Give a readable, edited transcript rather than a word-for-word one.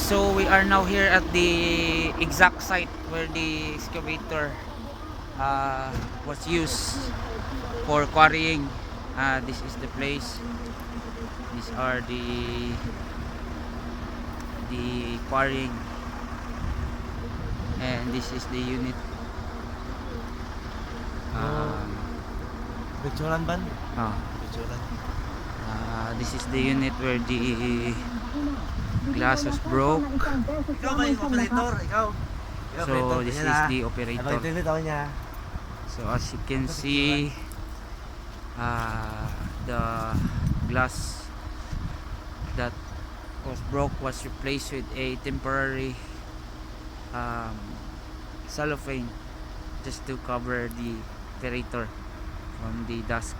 So we are now here at the exact site where the excavator was used for quarrying. This is the place. These are the quarrying, and this is the unit. Picturean ban? Oh, Picturean. this is the unit where the glass was broke. Ikaw ba yung operator? Ikaw? So this is the operator. Napag-internet ako niya. So as you can see, the glass that was broke was replaced with a temporary cellophane just to cover the operator from the dusk.